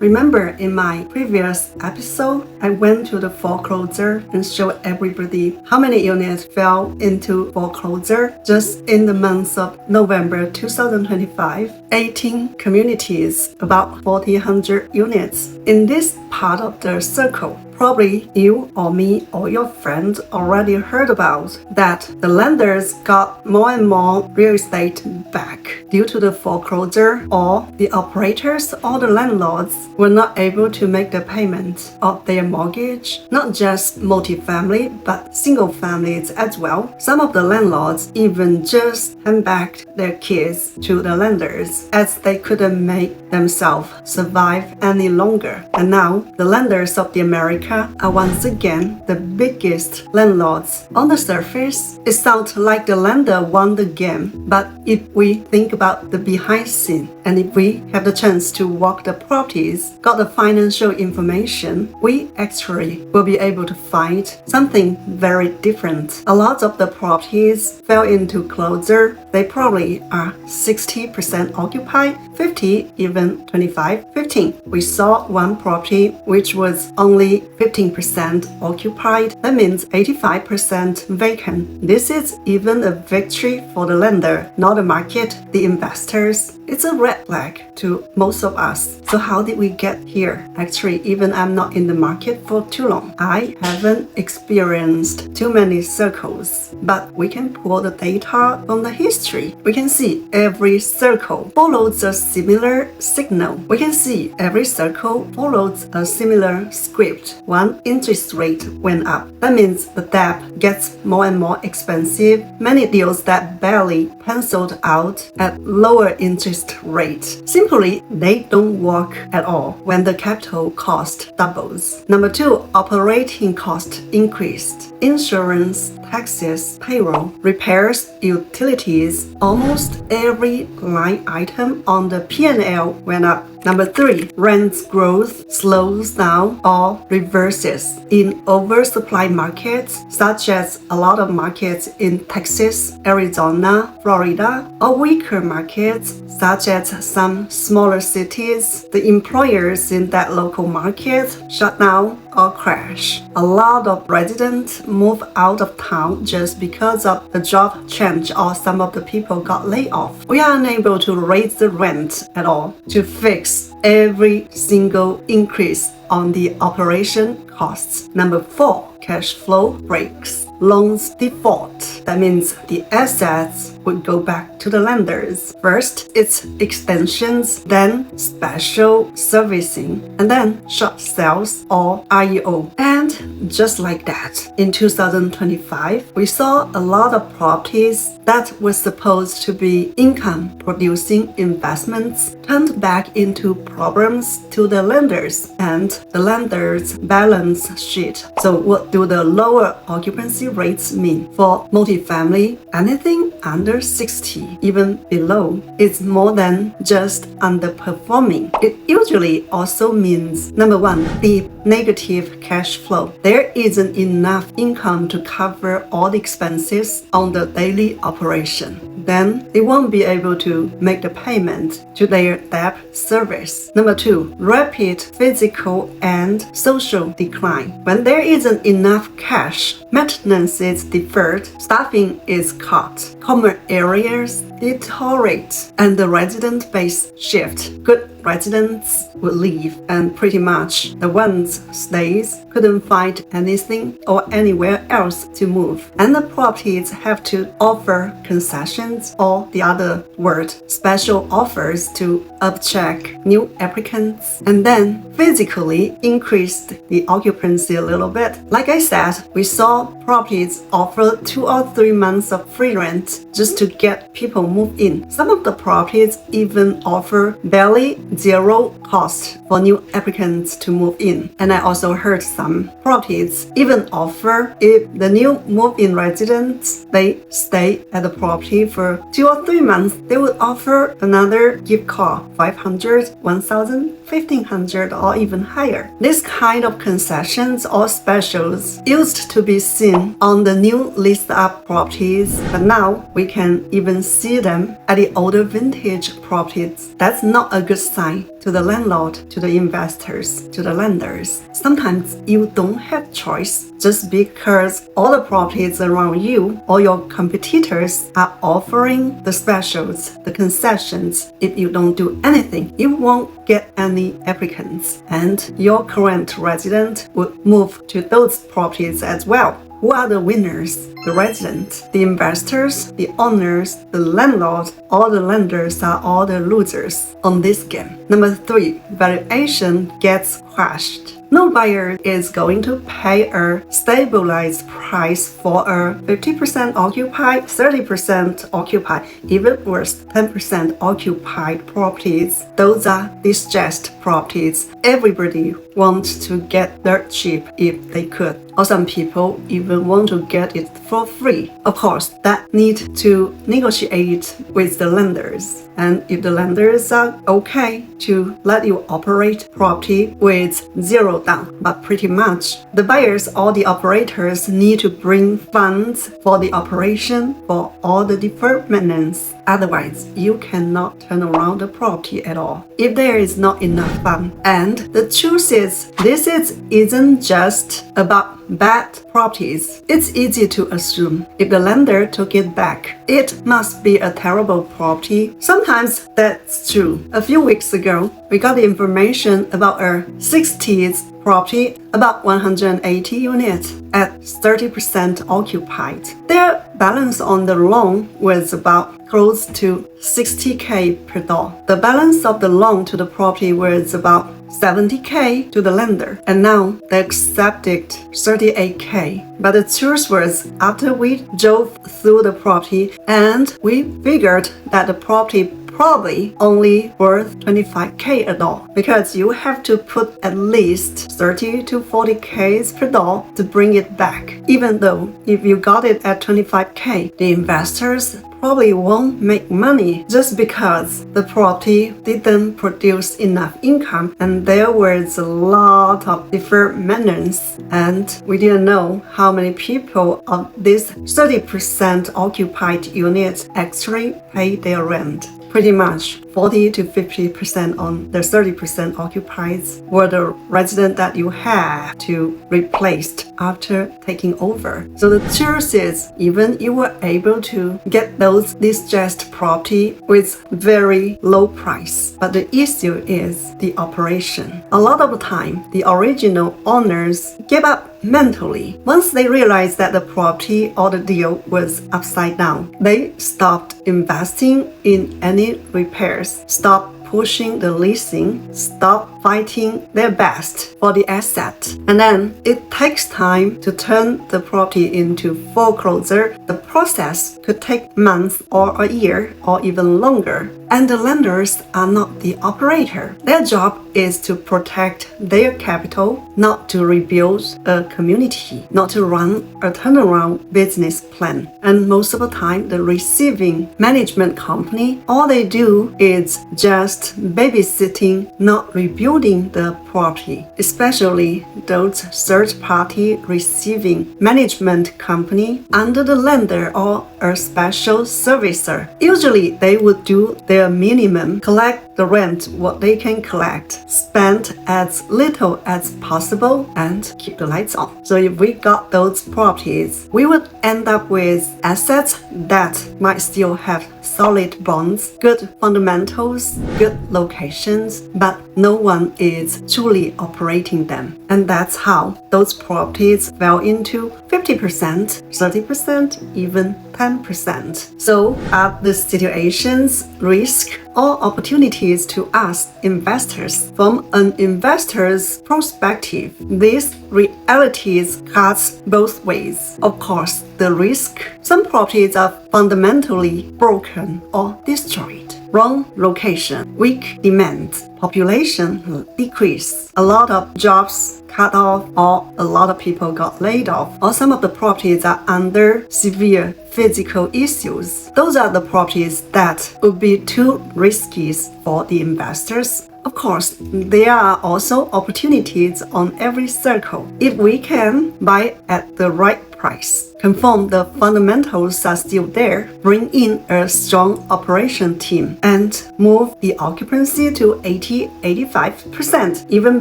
Remember in my previous episode, I went to the foreclosure and showed everybody how many units fell into foreclosure just in the month of November 2025. 18 communities, about 4,000 units. In this part of the circle, probably you or me or your friend already heard about that the lenders got more and more real estate back due to the foreclosure, or the operators or the landlords were not able to make the payment of their mortgage. Not just multifamily, but single families as well. Some of the landlords even just hand back their kids to the lenders as they couldn't make themselves survive any longer. And now the lenders of the America are once again the biggest landlords. On the surface, it sounds like the lender won the game, but if we think about the behind scene, and if we have the chance to walk the properties, got the financial information, we actually will be able to find something very different. A lot of the properties fell into closure. They probably are 60% occupied, 50, even 25, 15. We saw one property which was only 15% occupied. That means 85% vacant. This is even a victory for the lender, not the market, the investors. It's a red flag to most of us. So how did we get here? Actually, even I'm not in the market for too long. I haven't experienced too many circles, but we can pull the data from the history. We can see every circle follows a similar signal. We can see every circle follows a similar script. One, interest rate went up. That means the debt gets more and more expensive. Many deals that barely penciled out at lower interest rate. Simply, they don't work at all when the capital cost doubles. Number two, operating cost increased. Insurance, taxes, payroll, repairs, utilities, almost every line item on the P&L went up. Number three, rent growth slows down or reverses. In oversupply markets, such as a lot of markets in Texas, Arizona, Florida, or weaker markets, such as some smaller cities, the employers in that local market shut down or crash. A lot of residents move out of town just because of the job change, or some of the people got laid off. We are unable to raise the rent at all to fix every single increase on the operation costs. Number four, cash flow breaks. Loans default. That means the assets would go back to the lenders. First, it's extensions, then special servicing, and then short sales or REO. And just like that, in 2025, we saw a lot of properties that were supposed to be income-producing investments turned back into problems to the lenders and the lenders' balance sheet. So what do the lower occupancy rates mean? For multifamily, anything under 60, even below, is more than just underperforming. It usually also means, number one, deep negative cash flow. There isn't enough income to cover all the expenses on the daily operation. Then they won't be able to make the payment to their debt service. Number two, rapid physical and social decline. When there isn't enough cash, maintenance is deferred, staffing is cut, common areas deteriorate, and the resident base shift. Good residents would leave, and pretty much the ones stays couldn't find anything or anywhere else to move, and the properties have to offer concessions, or the other word, special offers to upcheck new applicants, and then physically increased the occupancy a little bit. Like I said, we saw properties offer 2 or 3 months of free rent just to get people move in. Some of the properties even offer barely zero cost for new applicants to move in. And I also heard some properties even offer, if the new move-in residents, they stay at the property for 2 or 3 months, they would offer another gift card, 500, 1,000, 1,500, or even higher. This kind of concessions or specials used to be seen on the new list up properties, but now we can even see them at the older vintage properties. That's not a good sign. to the landlord, to the investors, to the lenders. Sometimes you don't have choice just because all the properties around you or your competitors are offering the specials, the concessions. If you don't do anything, you won't get any applicants, and your current resident would move to those properties as well. Who are the winners? The residents, the investors, the owners, the landlord. All the lenders are all the losers on this game. Number 3, valuation gets crushed. No buyer is going to pay a stabilized price for a 50% occupied, 30% occupied, even worse, 10% occupied properties. Those are distressed properties. Everybody wants to get dirt cheap if they could. Or some people even want to get it for free. Of course, that need to negotiate with the lenders. And if the lenders are okay to let you operate property with zero down, but pretty much the buyers or the operators need to bring funds for the operation for all the deferred maintenance. Otherwise, you cannot turn around the property at all if there is not enough fund. And the truth is, this isn't just about bad properties. It's easy to assume if the lender took it back, it must be a terrible property. Sometimes that's true. A few weeks ago, we got the information about a 60s property, about 180 units at 30% occupied. Their balance on the loan was about close to 60K per door. The balance of the loan to the property was about 70K to the lender, and now they accepted 38K. But the truth was, after we drove through the property and we figured that the property probably only worth 25K a door, because you have to put at least 30 to 40K per door to bring it back. Even though if you got it at 25K, the investors probably won't make money just because the property didn't produce enough income and there was a lot of deferred maintenance, and we didn't know how many people of this 30% occupied units actually pay their rent. Pretty much 40 to 50% on the 30% occupied were the residents that you have to replace after taking over. So the truth is, even you were able to get those distressed property with very low price, but the issue is the operation. A lot of the time, the original owners give up mentally. Once they realized that the property or the deal was upside down, they stopped investing in any repairs, stopped pushing the leasing, stop fighting their best for the asset. And then it takes time to turn the property into foreclosure. The process could take months or a year or even longer. And the lenders are not the operator. Their job is to protect their capital, not to rebuild a community, not to run a turnaround business plan. And most of the time, the receiving management company, all they do is just babysitting, not rebuilding the property. Especially those third-party receiving management company under the lender or a special servicer. Usually, they would do their minimum, collect the rent what they can collect, spend as little as possible, and keep the lights on. So if we got those properties, we would end up with assets that might still have solid bonds, good fundamentals, good locations, but no one is truly operating them. And that's how those properties fell into 50%, 30%, even 10%. So are the situations risk or opportunities to us investors? From an investor's perspective, these realities cuts both ways. Of course, the risk. Some properties are fundamentally broken or destroyed. Wrong location, weak demand, population decrease, a lot of jobs cut off, or a lot of people got laid off, or some of the properties are under severe physical issues. Those are the properties that would be too risky for the investors. Of course, there are also opportunities on every circle. If we can buy at the right price. Confirm the fundamentals are still there. Bring in a strong operation team and move the occupancy to 80-85%, even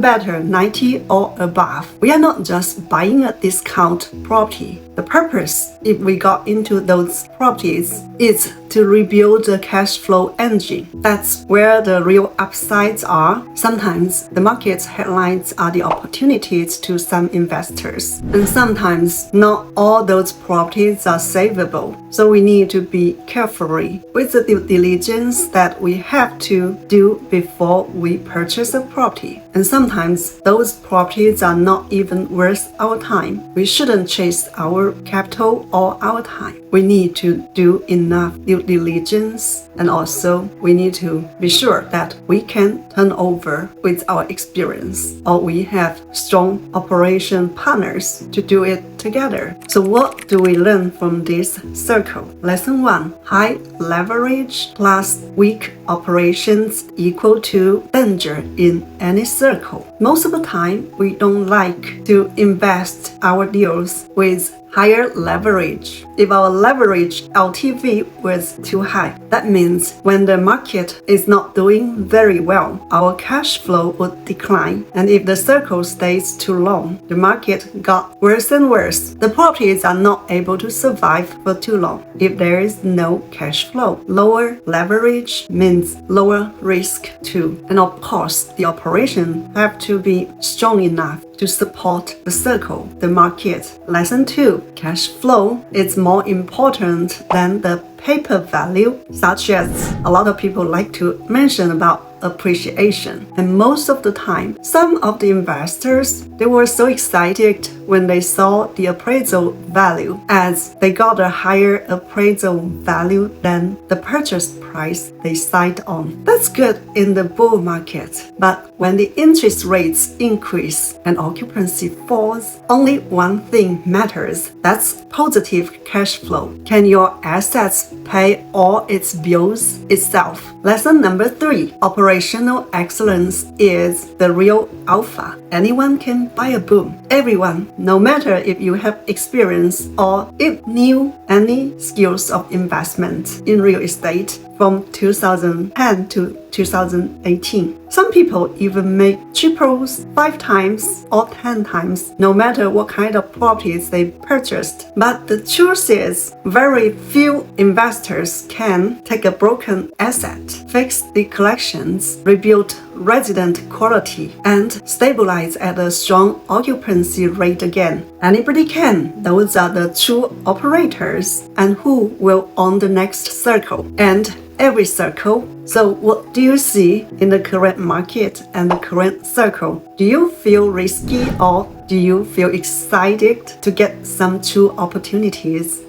better 90 or above. We are not just buying a discount property. The purpose, if we got into those properties, is to rebuild the cash flow engine. That's where the real upsides are. Sometimes the market headlines are the opportunities to some investors, and sometimes not all those properties are savable. So we need to be carefully with the due diligence that we have to do before we purchase a property. And sometimes those properties are not even worth our time. We shouldn't chase our capital or our time. We need to do enough due diligence, and also we need to be sure that we can turn over with our experience, or we have strong operation partners to do it together. So what do we learn from this circle? Lesson 1. High leverage plus weak operations equal to danger in any circle. Most of the time, we don't like to invest our deals with higher leverage. If our leverage LTV was too high, that means when the market is not doing very well, our cash flow would decline. And if the circle stays too long, the market got worse and worse. The properties are not able to survive for too long if there is no cash flow. Lower leverage means lower risk too. And of course, the operation have to be strong enough to support the circle, the market. Lesson 2. Cash flow is more important than the paper value, such as a lot of people like to mention about appreciation. And most of the time, some of the investors, they were so excited when they saw the appraisal value, as they got a higher appraisal value than the purchase price they signed on. That's good in the bull market, but when the interest rates increase and occupancy falls, only one thing matters. That's positive cash flow. Can your assets pay all its bills itself? Lesson number 3. Operational excellence is the real alpha. Anyone can buy a boom. Everyone, no matter if you have experience or if knew any skills of investment in real estate from 2010 to 2018. Some people even make triples 5 times or 10 times, no matter what kind of properties they purchased. But the truth is, very few investors can take a broken asset, fix the collections, rebuild resident quality, and stabilize at a strong occupancy rate again. Anybody can. Those are the true operators, and who will own the next circle and every circle. So what do you see in the current market and the current circle? Do you feel risky, or do you feel excited to get some true opportunities?